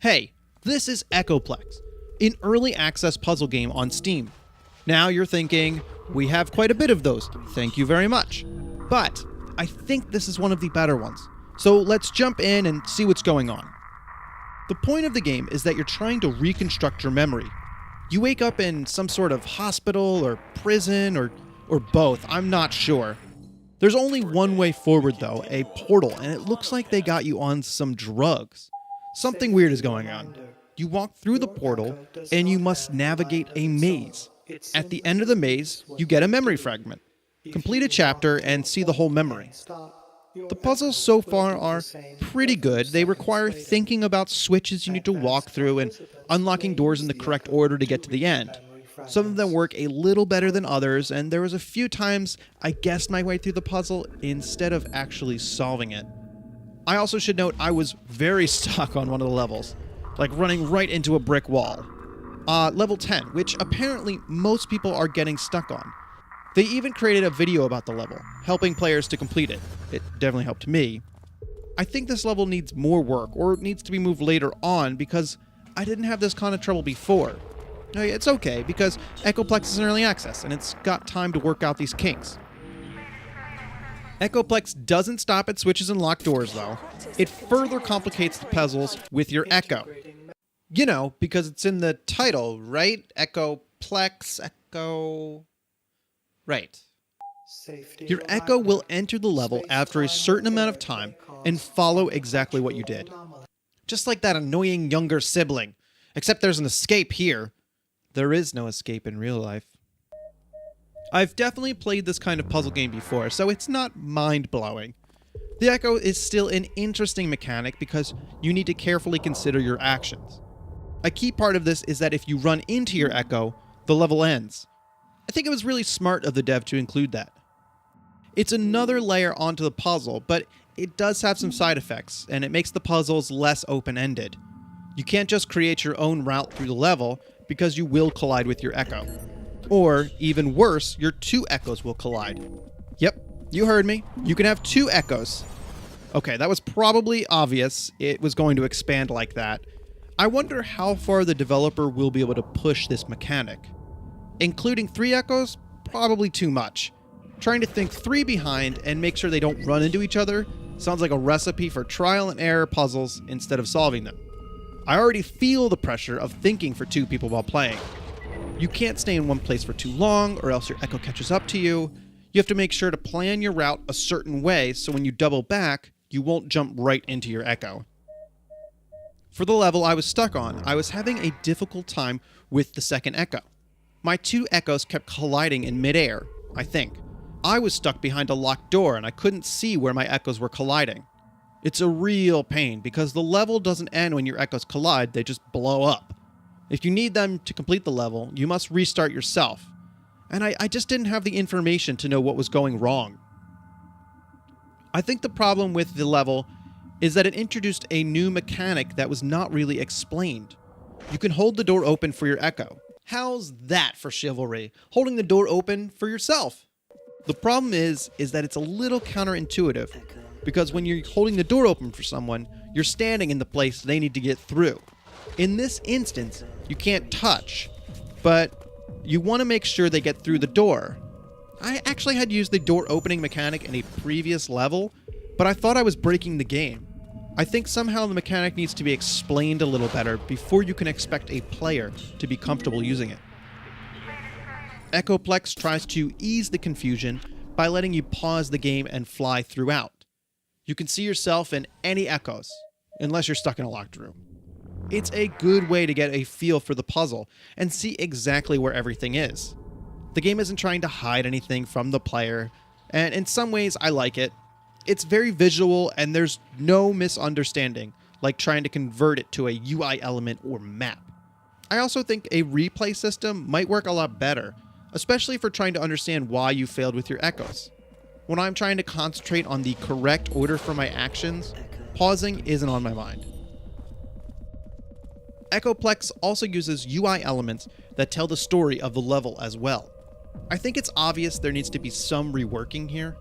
Hey, this is Echoplex, an early access puzzle game on Steam. Now you're thinking, we have quite a bit of those, thank you very much. But I think this is one of the better ones. So let's jump in and see what's going on. The point of the game is that you're trying to reconstruct your memory. You wake up in some sort of hospital or prison or both, I'm not sure. There's only one way forward though, a portal, and it looks like they got you on some drugs. Something weird is going on. You walk through the portal and you must navigate a maze. At the end of the maze, you get a memory fragment. Complete a chapter and see the whole memory. The puzzles so far are pretty good. They require thinking about switches you need to walk through and unlocking doors in the correct order to get to the end. Some of them work a little better than others, and there was a few times I guessed my way through the puzzle instead of actually solving it. I also should note I was very stuck on one of the levels, like running right into a brick wall. Level 10, which apparently most people are getting stuck on. They even created a video about the level, helping players to complete it. It definitely helped me. I think this level needs more work, or needs to be moved later on, because I didn't have this kind of trouble before. It's okay, because Echoplex is in early access, and it's got time to work out these kinks. Echoplex doesn't stop at switches and locked doors, though. It further complicates the puzzles with your echo. You know, because it's in the title, right? Echoplex, echo... Right. Your echo will enter the level after a certain amount of time and follow exactly what you did. Just like that annoying younger sibling. Except there's an escape here. There is no escape in real life. I've definitely played this kind of puzzle game before, so it's not mind-blowing. The echo is still an interesting mechanic because you need to carefully consider your actions. A key part of this is that if you run into your echo, the level ends. I think it was really smart of the dev to include that. It's another layer onto the puzzle, but it does have some side effects, and it makes the puzzles less open-ended. You can't just create your own route through the level, because you will collide with your echo. Or, even worse, your two echoes will collide. Yep, you heard me. You can have two echoes. Okay, that was probably obvious. It was going to expand like that. I wonder how far the developer will be able to push this mechanic. Including 3 echoes? Probably too much. Trying to think 3 behind and make sure they don't run into each other sounds like a recipe for trial and error puzzles instead of solving them. I already feel the pressure of thinking for 2 people while playing. You can't stay in one place for too long or else your echo catches up to you. You have to make sure to plan your route a certain way so when you double back, you won't jump right into your echo. For the level I was stuck on, I was having a difficult time with the second echo. My 2 echoes kept colliding in midair, I think. I was stuck behind a locked door and I couldn't see where my echoes were colliding. It's a real pain because the level doesn't end when your echoes collide, they just blow up. If you need them to complete the level, you must restart yourself. And I just didn't have the information to know what was going wrong. I think the problem with the level is that it introduced a new mechanic that was not really explained. You can hold the door open for your echo. How's that for chivalry? Holding the door open for yourself. The problem is that it's a little counterintuitive, because when you're holding the door open for someone, you're standing in the place they need to get through. In this instance, you can't touch, but you want to make sure they get through the door. I actually had used the door opening mechanic in a previous level, but I thought I was breaking the game. I think somehow the mechanic needs to be explained a little better before you can expect a player to be comfortable using it. Echoplex tries to ease the confusion by letting you pause the game and fly throughout. You can see yourself in any echoes, unless you're stuck in a locked room. It's a good way to get a feel for the puzzle and see exactly where everything is. The game isn't trying to hide anything from the player, and in some ways I like it. It's very visual and there's no misunderstanding, like trying to convert it to a UI element or map. I also think a replay system might work a lot better, especially for trying to understand why you failed with your echoes. When I'm trying to concentrate on the correct order for my actions, pausing isn't on my mind. Echoplex also uses UI elements that tell the story of the level as well. I think it's obvious there needs to be some reworking here.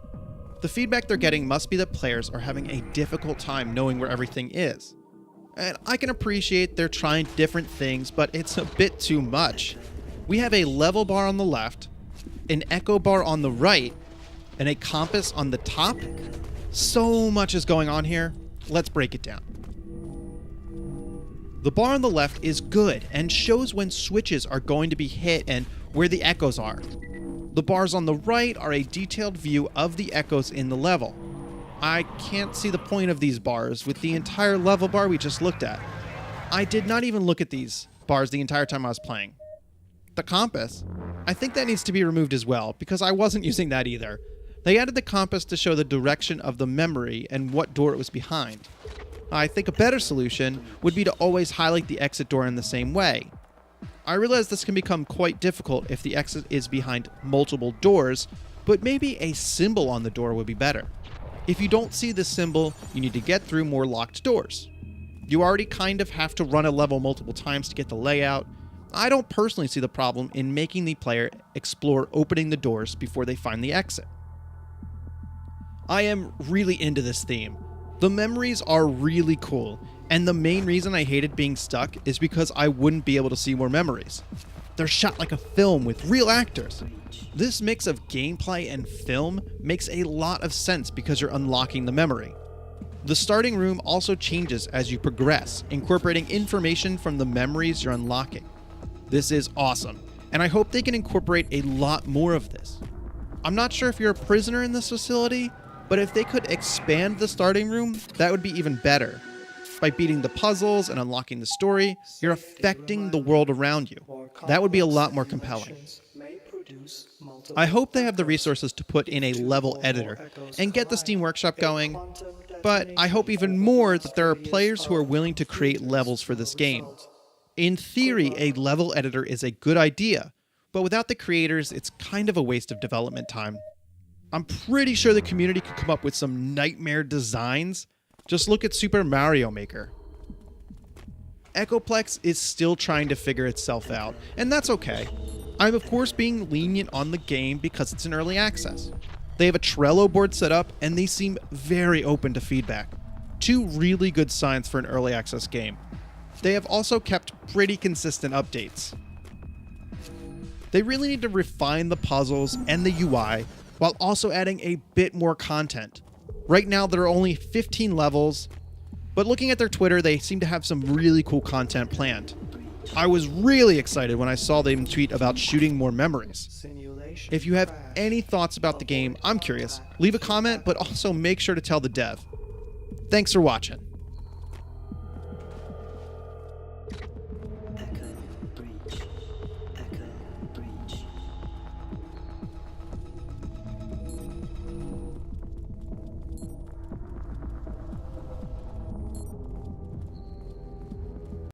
The feedback they're getting must be that players are having a difficult time knowing where everything is. And I can appreciate they're trying different things, but it's a bit too much. We have a level bar on the left, an echo bar on the right, and a compass on the top. So much is going on here. Let's break it down. The bar on the left is good and shows when switches are going to be hit and where the echoes are. The bars on the right are a detailed view of the echoes in the level. I can't see the point of these bars with the entire level bar we just looked at. I did not even look at these bars the entire time I was playing. The compass, I think that needs to be removed as well because I wasn't using that either. They added the compass to show the direction of the memory and what door it was behind. I think a better solution would be to always highlight the exit door in the same way. I realize this can become quite difficult if the exit is behind multiple doors, but maybe a symbol on the door would be better. If you don't see the symbol, you need to get through more locked doors. You already kind of have to run a level multiple times to get the layout. I don't personally see the problem in making the player explore opening the doors before they find the exit. I am really into this theme. The memories are really cool, and the main reason I hated being stuck is because I wouldn't be able to see more memories. They're shot like a film with real actors. This mix of gameplay and film makes a lot of sense because you're unlocking the memory. The starting room also changes as you progress, incorporating information from the memories you're unlocking. This is awesome, and I hope they can incorporate a lot more of this. I'm not sure if you're a prisoner in this facility, but if they could expand the starting room, that would be even better. By beating the puzzles and unlocking the story, you're affecting the world around you. That would be a lot more compelling. I hope they have the resources to put in a level editor and get the Steam Workshop going, but I hope even more that there are players who are willing to create levels for this game. In theory, a level editor is a good idea, but without the creators, it's kind of a waste of development time. I'm pretty sure the community could come up with some nightmare designs. Just look at Super Mario Maker. Echoplex is still trying to figure itself out, and that's okay. I'm of course being lenient on the game because it's in early access. They have a Trello board set up, and they seem very open to feedback. Two really good signs for an early access game. They have also kept pretty consistent updates. They really need to refine the puzzles and the UI, while also adding a bit more content. Right now there are only 15 levels, but looking at their Twitter, they seem to have some really cool content planned. I was really excited when I saw them tweet about shooting more memories. If you have any thoughts about the game, I'm curious. Leave a comment, but also make sure to tell the dev. Thanks for watching.